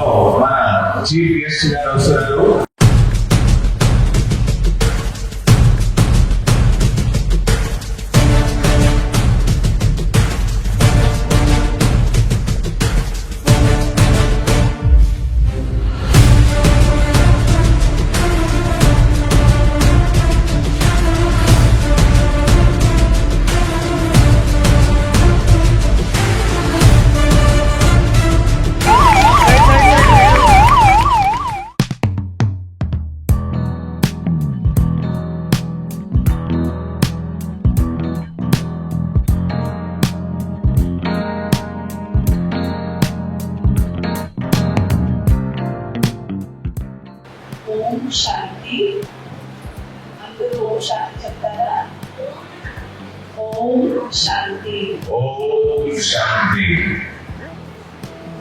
విశాలలో మన chief guest గారు వస్తున్నారు. ఓం శాంతి. అందరూ ఓం శాంతి చెప్తారా? ఓం శాంతి. ఓం శాంతి.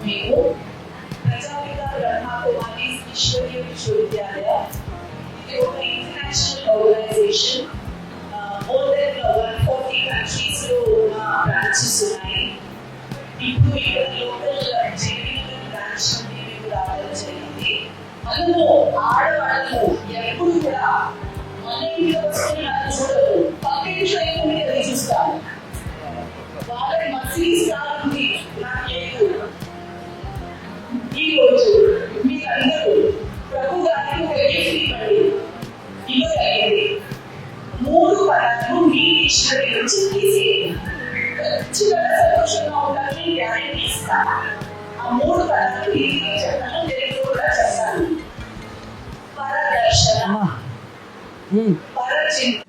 మేము ప్రజాపిత బ్రహ్మకుమారి ఈశ్వరీయ విశ్వవిద్యాలయ, ఇది ఒక international organisation. More than 140 countries లో ఉన్న బ్రాంచెస్ ఉన్నాయి. ఇప్పుడు ఇక్కడ లోకల్ జేబీనగర్ బ్రాంచ్ నుండి మేము రావడం జరిగింది. మనము ఆడవాళ్ళము ఎప్పుడు కూడా మన ఇంట్లో వస్తున్న చూడదు, పక్క ఇంట్లో ఏమి అది చూస్తాము. వాళ్ళకి మసీస్తానికి నాకు లేదు. ఈరోజు మీరందరూ ప్రభు గారికి ఒక గిఫ్ట్ ఇవ్వండి. ఇవ్వగలిగింది 3 పదాలను మీ డిక్షనరీ నుంచి తీసేయండి. ఖచ్చితంగా సంతోషంగా ఉండాలని గ్యారెంటీ ఇస్తాను. ఆ 3 పదాలు ఈజీగా చెప్తాను, తెలుగులో కూడా చెప్తాను. పరదర్శన, పరచింత,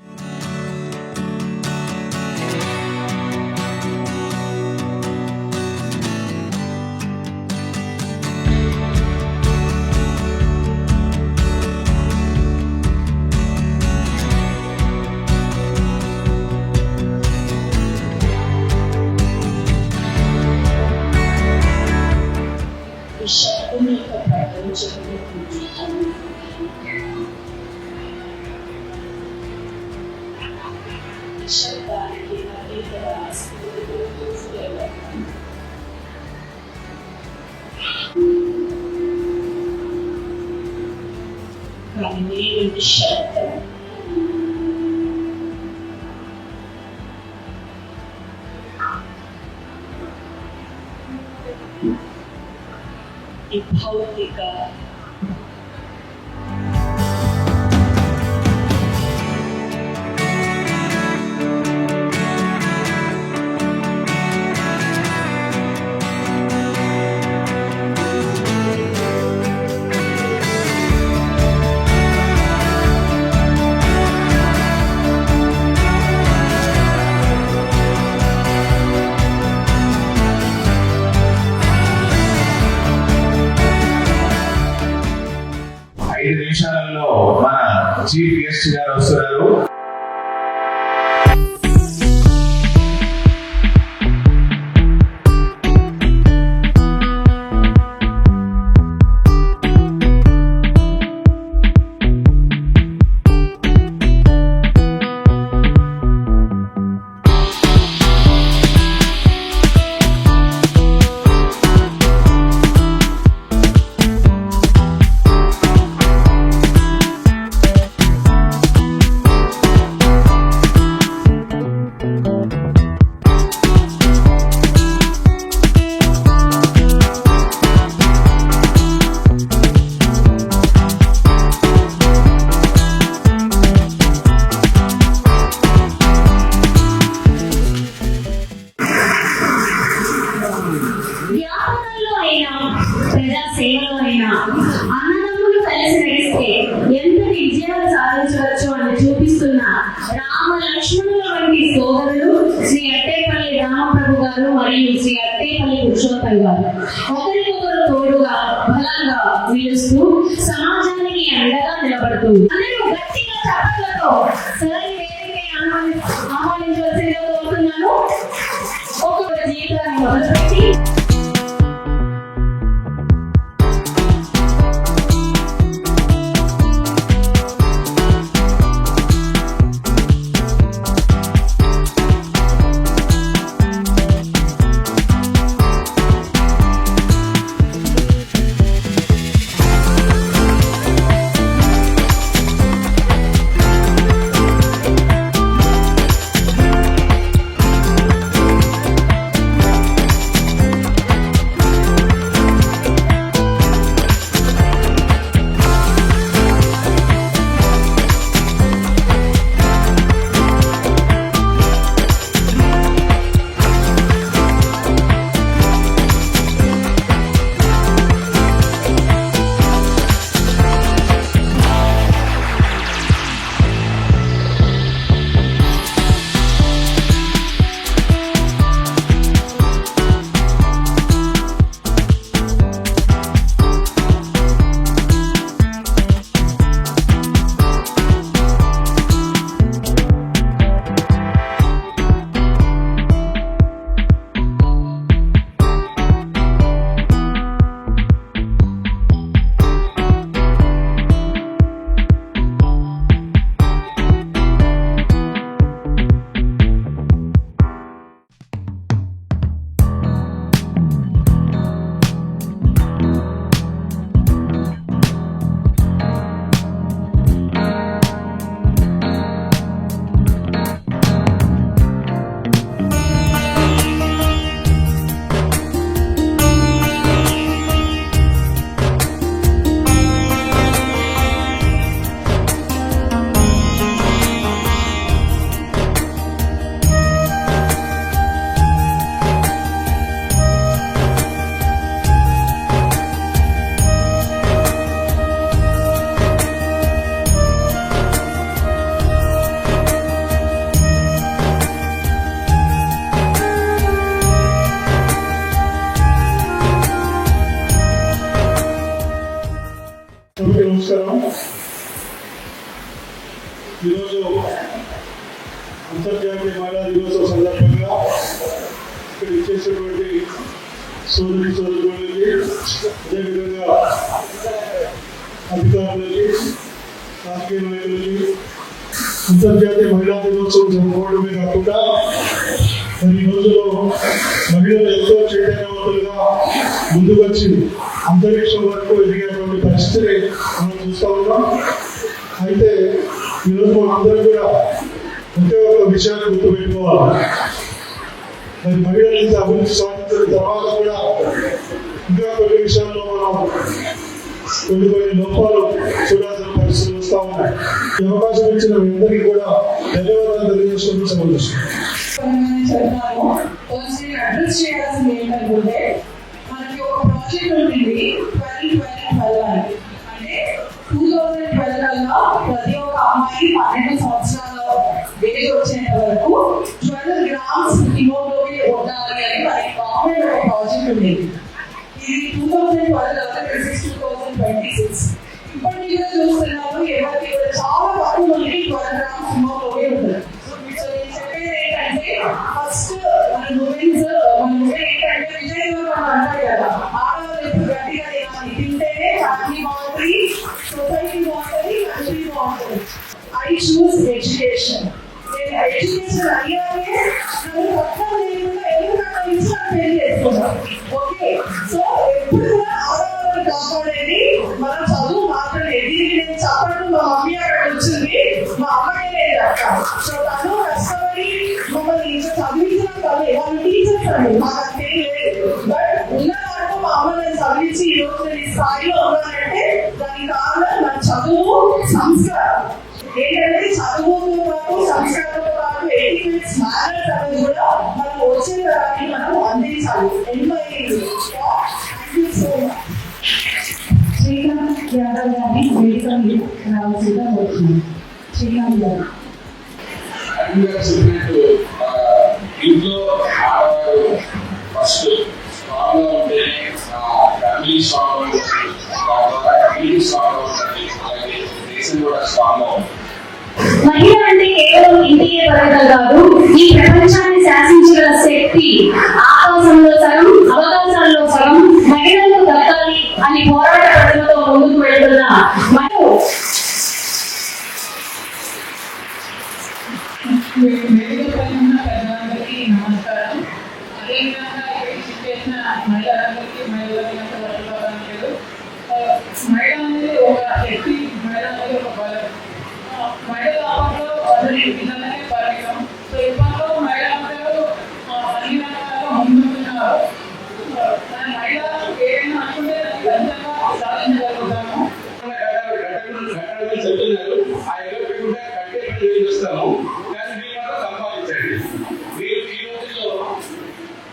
శబ్దం యొక్క ప్రపంచంలో శబ్దానికి అతీతగా కానీ శబ్దం ఈ భౌతిక నిమిషాలలో మన చీఫ్ గెస్ట్ గారు వస్తున్నారు. సేవలో అయినా అన్నదమ్ములు కలిసి నడిస్తే ఎంతటి విజయాలు సాధించవచ్చు అని చూపిస్తున్న రామ లక్ష్మణుల వంటి సోదరులు శ్రీ అట్టేపల్లి రామప్రభు గారు మరియు శ్రీ అట్టేపల్లి పురుషోత్తం గారు ఒకరికొకరు తోడుగా బలంగా నిలుస్తూ సమాజానికి అండగా నిలబడుతూ అందరూ గట్టిగా చప్పట్లతో సరైన వేదికని ఆహ్వానించవలసిందిగా కోరుతున్నాను. ఒక్కొక్క జీవితాన్ని మొదలుపెట్టి మండలికి, అదేవిధంగా అధికారులకి, రాజకీయ నాయకులకి అంతర్జాతీయ మహిళా దినోత్సవం జరుపుకోవడమే కాకుండా మరి ఈ రోజులో మహిళలు ఎంతో చైతన్యవంతులుగా ముందుకు వచ్చి అంతరిక్షం వరకు ఎదిగేటువంటి పరిస్థితిని మనం చూస్తూ ఉన్నాం. అయితే ఈరోజు మనందరం కూడా ఒకే ఒక విషయాన్ని గుర్తుపెట్టుకోవాలి. మరి మహిళలు ఇంత అభివృద్ధి సాధించిన తర్వాత కూడా ఇంకా కొన్ని విషయాల్లో మనం కొన్ని లోపాలు చూడాల్సిన పరిస్థితులు వస్తూ ఉన్నాయి. ఈ అవకాశం ఇచ్చిన మీ అందరికీ కూడా ధన్యవాదాలు తెలియజేసుకుంటూ చెప్తాను. ఫస్ట్ అడ్రస్ చేయాల్సింది ఏంటంటే మనకి ఒక ప్రాజెక్ట్ ఉంటుంది 2012 అని. అంటే 2012 కల్లా ప్రతి ఒక్క అమ్మాయి 12 సంవత్సరాల ఏజ్ వచ్చేంత వరకు 12 గ్రామ్స్ హిమోగ్లోబిన్ ఉండాలి అని మనకి గవర్నమెంట్ ఒక ప్రాజెక్ట్ ఉండేది. ఇది 2012 2026 ఇప్పటికీ కూడా చూస్తున్నాము. ఎవరికి కూడా చాలా తక్కువ మంది 12 గ్రామ్స్ హిమోగ్లోబిన్ ఉంటుంది. ఫస్ట్ మన ఉమెన్స్ ఏంటంటే విజయనగరం అంటారు కదా, ఆడవాళ్ళు ఎప్పుడు గట్టిగా తింటేనే ఫ్యామిలీ బాగుంటుంది, సొసైటీ బాగుంటుంది, కంట్రీ బాగుంటుంది. I choose education. నేను ఎడ్యుకేషన్ అయ్యానే నన్ను పక్కన లేకుండా ఎందుకంటే ఇష్టం పెళ్లి చేసుకున్నాను. ఓకే, సో ఎప్పుడు కూడా ఆడవాళ్ళని కాపాడేది మన చదువు మాత్రమే. దీనికి నేను చెప్పడం మా మమ్మీ అక్కడ వచ్చింది, మా అమ్మకే లేదు అక్క. సో తను కష్టపడి మమ్మల్ని ఇంత చదివించడం కాదు, వాళ్ళు టీచర్స్ అండి, మాకు అంతే లేదు. బట్ ఉన్న వరకు మా అమ్మ నేను చదివించి ఈ రోజు నేను ఈ స్థాయిలో ఉన్నానంటే దానికి కారణం నా చదువు, సంస్కారం. ఏంటంటే చదువుతో పాటు సంస్కారంతో పాటు ఎటిక్వేట్స్, మేనర్స్ అనేది కూడా మనం వచ్చే తరానికి మనం అందించాలి. శ్రీకాంత్ యాదవ్ గారిని వేదిక రావాల్సిందిగా కోరుతున్నాను. శ్రీకాంత్ గారు. ఇంట్లో ఆడవారు ఫస్ట్ స్ట్రాంగ్ గా ఉంటే ఫ్యామిలీ స్ట్రాంగ్ ఉంటుంది, కమ్యూనిటీ స్ట్రాంగ్ ఉంటుంది, అలాగే దేశం కూడా స్ట్రాంగ్ ఉంటుంది. మహిళ అంటే కేవలం ఇంటికే పరిమితం కాదు, ఈ ప్రపంచాన్ని శాసించగల శక్తి. ఆకాశంలో సగం, అవకాశాల్లో సగం మహిళలకు దక్కాలి అని పోరాట ప్రజలతో ముందుకు వెళ్తున్న పెద్దలందరికీ నమస్కారం. అదేవిధంగా చేసిన మహిళలందరికీ లేదు. మహిళ అనేది ఒక శక్తి, మహిళ అనేది ఒక బలం. మహిళ ఆపట్లో అసలు పిల్లలనే పరిమితం. సో ఇప్పట్లో మహిళలందరూ అన్ని రకాలుగా ముందుతున్నారు. మహిళ ఏదైనా అనుకుంటే ఖచ్చితంగా సాధించగలుగుతాము. చెప్తున్నారు ఆ ఎల్లో పెట్టుకుంటే కట్టే పని చేస్తాము, కానీ మీరు మాత్రం సంపాదించండి. మీరు ఈ రోజుల్లో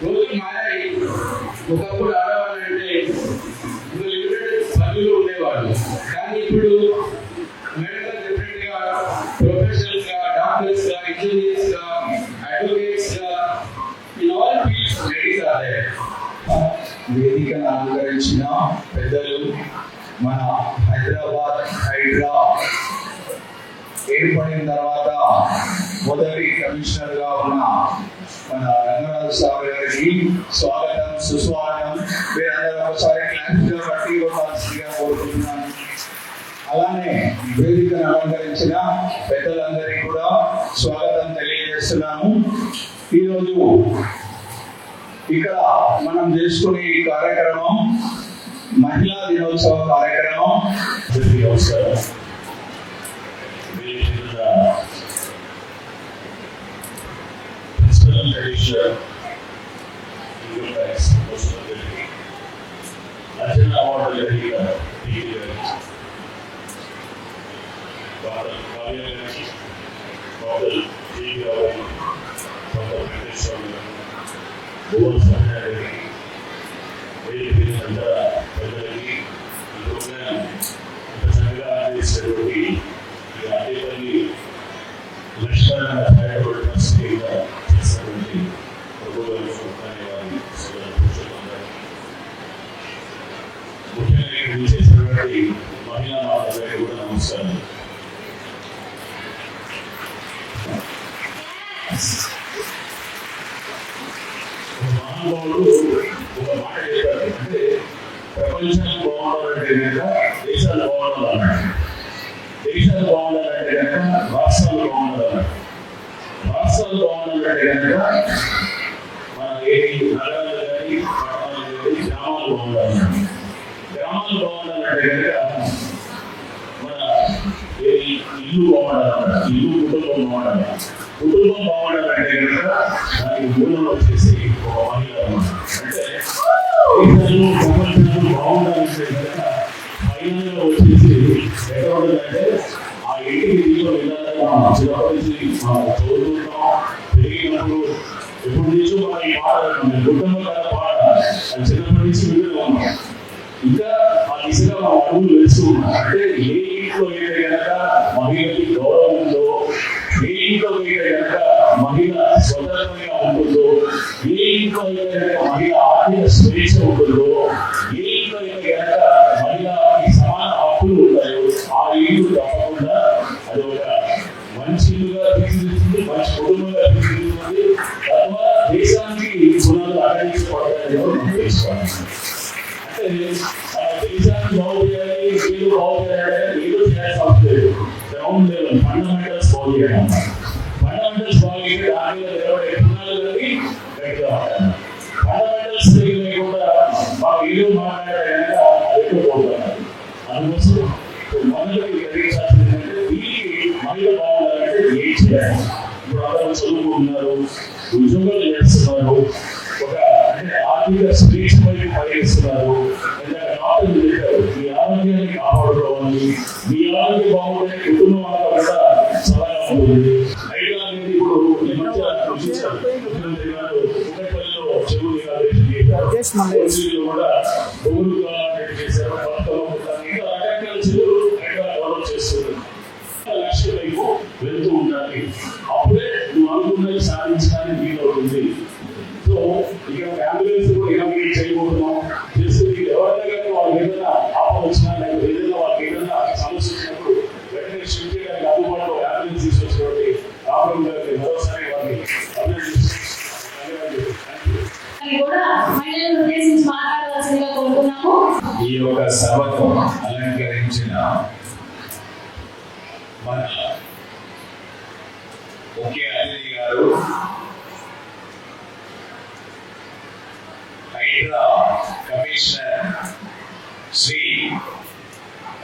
రోజులు మారాయి. ఒకప్పుడు ఆడవాళ్ళు అంటే లిమిటెడ్ పనులు ఉండేవాళ్ళు, కానీ ఇప్పుడు మెడికల్ డిఫరెంట్ గా ప్రొఫెషనల్స్ గా, డాక్టర్స్ గా, ఇంజనీర్స్ గా, అడ్వకేట్స్ గా, in all fields ladies are there. వేదికను అలంకరించిన పెద్దలు, మన హైదరాబాద్ హైడ్రా ఏర్పడిన తర్వాత మొదటి కమిషనర్ గా ఉన్న మన రంగరాజు సార్ గారికి స్వాగతం, సుస్వాగతం. మీరందరూ ఒకసారి క్లాస్ గా బట్టి ఇవ్వాల్సిందిగా కోరుకుంటున్నాను. అలానే వేదికను అలంకరించిన పెద్దలందరికీ కూడా స్వాగతం తెలియజేస్తున్నాను. ఈరోజు ఇక్కడ మనం చేసుకునే ఈ కార్యక్రమం మహిళా దినోత్సవ కార్యక్రమం. నమస్కారం. Principal traditional income tax Arjuna award గారికి, డాక్టర్ కావ్య గారికి, డాక్టర్ జీవి రావు గారికి, డాక్టర్ వెంకటేశ్వర గారికి, భువన్ సహ్య గారికి, వేదిక ప్రజలకి ఈ ప్రోగ్రామ్ ఇంత చక్కగా అందించినటువంటి ఈ అదేపల్లి లక్ష్మణ హైదరాబాద్ ట్రస్టీగా చేసినటువంటి ప్రభు గారి వారి ముఖ్యంగా ఇక్కడ చేసినటువంటి మహిళా మాత గారికి కూడా నమస్కారం. ఒక మహానుభావుడు ఒక మాట చెప్పారు, అంటే ప్రపంచాలు బాగుండాలంటే కనుక దేశాలు బాగుండాలన్నాడు. దేశాలు బాగుండాలంటే కనుక రాష్ట్రాలు బాగుండాలన్నాడు. రాష్ట్రాలు బాగుండాలంటే కనుక మన ఏది నగరాలు కానీ పట్టణాలు కానీ గ్రామాలు బాగుండాలన్నాడు. గ్రామాలు బాగుండాలంటే కనుక మన ఏది ఇల్లు బాగుండాలన్నాడు. ఇల్లు కుటుంబం బాగుండాలి. కుటుంబం బాగుండాలంటే కనుక దానికి మూలం వచ్చేసి ఒక మహిళ అన్నమాట. అంటే దేశాలు ప్రపంచాలు బాగుండాలంటే కనుక మహిళలో వచ్చేసి ఎక్కడ ఉంటుందంటే ఆ ఇంటికి దీపం వెళ్ళాలని మనం చిన్నప్పటి నుంచి మనం చదువుతుంటాం. పెరిగినప్పుడు ఎప్పుడు నుంచో మనం ఈ పాట కుటుంబం కథ పాట అది చిన్నప్పటి నుంచి వింటూ ఉన్నాం. ఇంకా ఆ దిశగా మనం అడుగులు వేస్తూ ఉన్నాం. అంటే ఏ ఇంట్లో అయితే కనుక మహిళకి గౌరవం ఉందో, ఏ ఇంట్లో అయితే కనుక మహిళ స్వతంత్రంగా ఉంటుందో, ఏ ఇంట్లో అయితే కనుక మహిళ ఆర్థిక స్వేచ్ఛ ఉంటుందో, ఏ ఇంట్లో అయితే కనుక మహిళకి సమాన హక్కులు ఉంటాయో ఆ ఇల్లు తప్పకుండా అది ఒక మంచి ఇల్లుగా తీర్చిదిద్దుతుంది, మంచి కుటుంబంగా తీర్చిదిద్దుతుంది. తద్వారా దేశానికి పునాదులు ఆకర్షించబడతాయని మనం తెలుసుకోవాలి. అంటే దేశాన్ని బాగు చేయాలి, ఏదో బాగు చేయాలి, ఏదో చేయాల్సిన అవసరం లేదు. గ్రౌండ్ లెవెల్ ఫండమెంటల్స్ బాగు చేయడం. ఫండమెంటల్స్ బాగు చేస్తే దాని మీద నిలబడే పునాదులు కలిగి గట్టిగా ఉంటాయి. ఫండమెంటల్స్ లేకుండా మాకు ఏదో మాట్లాడాక ఎక్కువ పోతున్నారు. అందుకోసం మొదటి గ్రహించాల్సింది ఏంటంటే వీరికి మహిళ బాగుండాలంటే ఏం చేయాలి. ఇప్పుడు అందరూ చదువుకుంటున్నారు, ఉద్యోగాలు చేస్తున్నారు, ఒక అంటే ఆర్థిక స్వేచ్ఛ వైపు పనిచేస్తున్నారు. డాక్టర్లు చెప్పారు మీ ఆరోగ్యాన్ని కాపాడుకోవాలి, మీ ఆరోగ్యం బాగుంటే కుటుంబం అంతా కూడా సలహా ఉంటుంది. మహిళ అనేది ఇప్పుడు ఈ మధ్య ముఖ్యమంత్రి గారు కుక్కపల్లిలో చెరువు చేశారు, కూడా బొగులు చేశారు, ఇంకా రకరకాల చెరువులు డెవలప్ చేస్తున్నారు. లక్ష్య వైపు వెళ్తూ ఉండాలి. అప్పుడే నువ్వు అనుకున్నది సాధించడానికి వీలవుతుంది. సో ఇక అంబులెన్స్ కూడా ఇనాగ్రేట్ చేయబోతున్నాం. చేస్తే ఎవరైనా కానీ వాళ్ళకి ఏదైనా ఆపద వచ్చినా లేకపోతే ఏదైనా వాళ్ళకి ఏదైనా సమస్య వచ్చినప్పుడు వెంటనే షిఫ్ట్ చేయడానికి అందుబాటులో అంబులెన్స్ తీసుకొచ్చినటువంటి రావడం గారికి మరోసారి వారిని కూడా మహిళలను ఉద్దేశించి మాట్లాడవలసిందిగా కోరుతున్నాము. ఈ యొక్క సభకు అలంకరించిన మన ముఖ్య అతిథి గారు హైడ్రా కమిషనర్ శ్రీ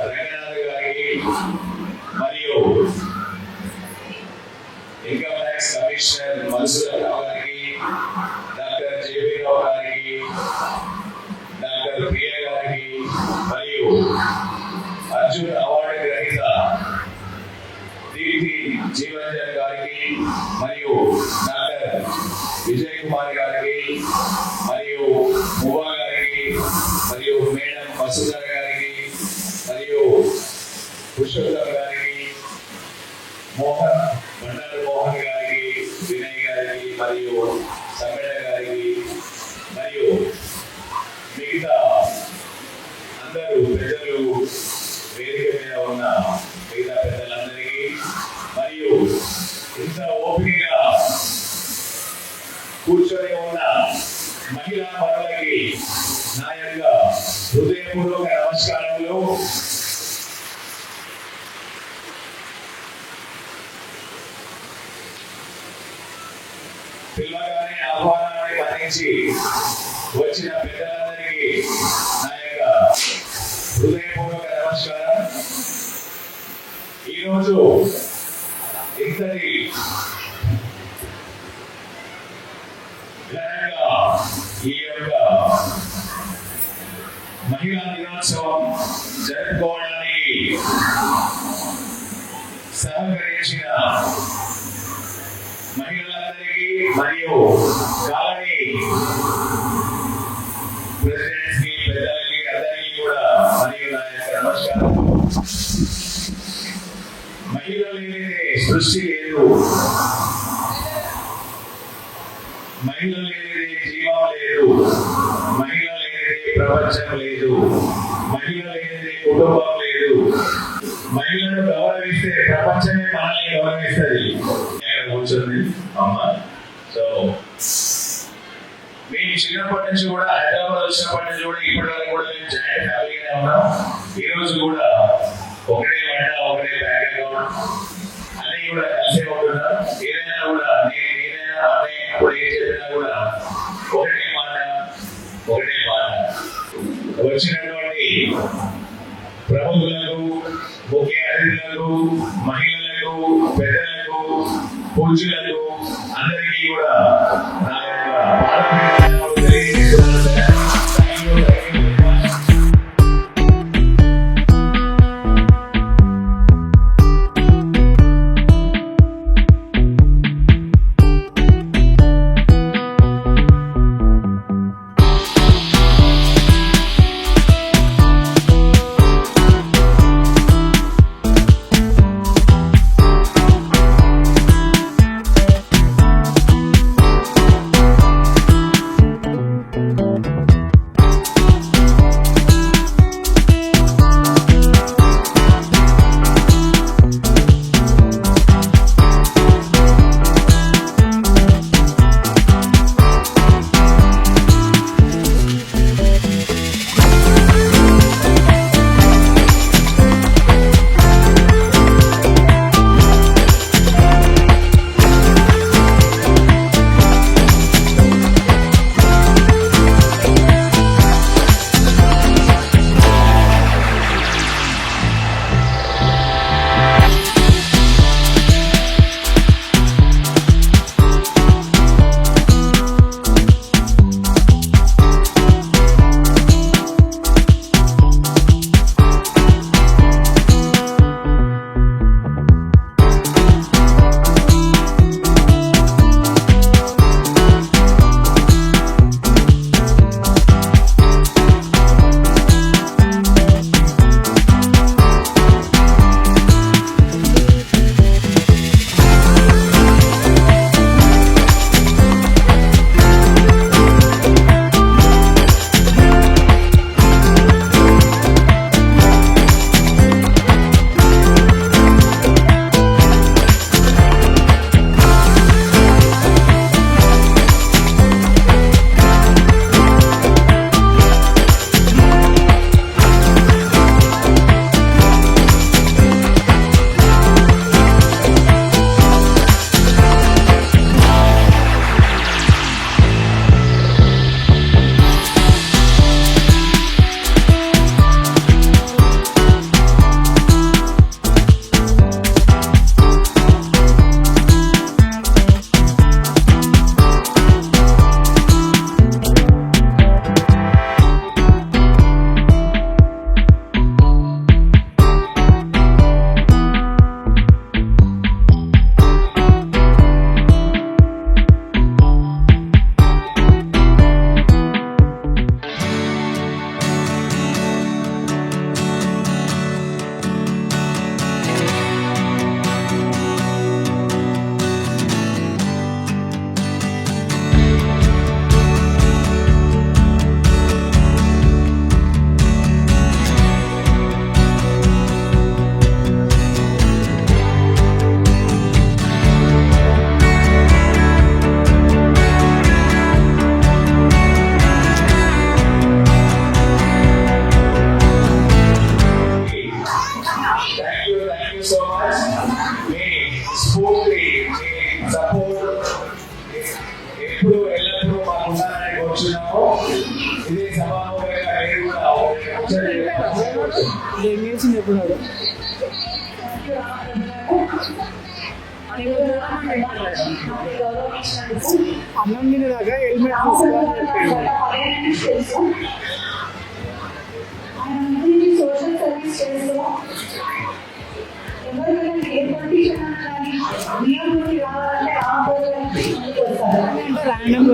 రంగనాథ్ గారికి మరియు ఇన్కమ్ ట్యాక్స్ కమిషనర్ మన్సూర్ రావు గారికి, డాక్టర్ జేబీ రావు గారికి, డాక్టర్ ప్రియ గారికి మరియు అర్జున్ అవార్డు గ్రహీత దీప్తి జీవన్ గారికి మరియు డాక్టర్ విజయ్ కుమార్ గారికి మరియు ముబా గారికి మరియు మేడం వసుధర గారికి మరియు పురుషోత్తం గారికి, మోహన్ బండారు మోహన్ గారికి, వినయ్ గారికి మరియు సమ్మేళ గారికి మరియు మిగతా అందరూ ప్రజలు, వేదిక మీద ఉన్న మిగతా పెద్దలందరికీ మరియు ఇంత ఓపికగా కూర్చొని ఉన్న మహిళా మనులకి నా యొక్క హృదయపూర్వక నమస్కారములు. పిల్లగానే ఆహ్వానాన్ని మన్నించి వచ్చిన పెద్దలందరికీ నా యొక్క హృదయపూర్వక నమస్కారం. ఈరోజు ఇంతటి ఘనంగా ఈ యొక్క మహిళా దినోత్సవం జరుపుకోవడానికి సహకరించిన మహిళలందరికీ మరియు కాలనీ ప్రెసిడెంట్స్ కి, పెద్దలకి, అందరికీ కూడా మరియు నా యొక్క నమస్కారం. మహిళలు లేనిదే సృష్టి లేదు, మహిళ లేనిదే జీవం లేదు, మహిళ లేనిదే ప్రపంచం లేదు, మహిళ లేనిదే కుటుంబం లేదు. మహిళను గౌరవిస్తే ప్రపంచమే మనల్ని గౌరవిస్తుంది. కూర్చొని అమ్మ, సో మీ చిన్నప్పటి నుంచి కూడా హైదరాబాద్ వచ్చినప్పటి నుంచి కూడా ఇప్పటి వరకు కూడా మేము జాయింట్ ఫ్యామిలీగానే ఉన్నాం. ఈ రోజు కూడా ఒకటే వంట, ఒకటే బ్యాంక్ అకౌంట్ అన్ని కూడా కలిసే ఉంటున్నాం. ఏదైనా కూడా ఏదైనా అన్నయ్య ఇప్పుడు ఏం చెప్పినా కూడా ఒకటే మాట. వచ్చినటువంటి ప్రముఖులకు, ముఖ్య అతిథులకు, మహిళలకు, పెద్దలకు, పూజలకు అందరికీ కూడా నా యొక్క పాదాభివందనాలు తెలియజేస్తున్నాను సార్. Thank you very much. అన్నం తినేదాకా హెల్మెట్ సోషల్ సర్వీస్ చేస్తూ ఎవరికైనా ఏ కండిషన్ కానీ నియమానికి రావాలంటే ర్యాండమ్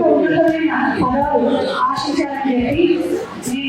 ఆశించాలని చెప్పి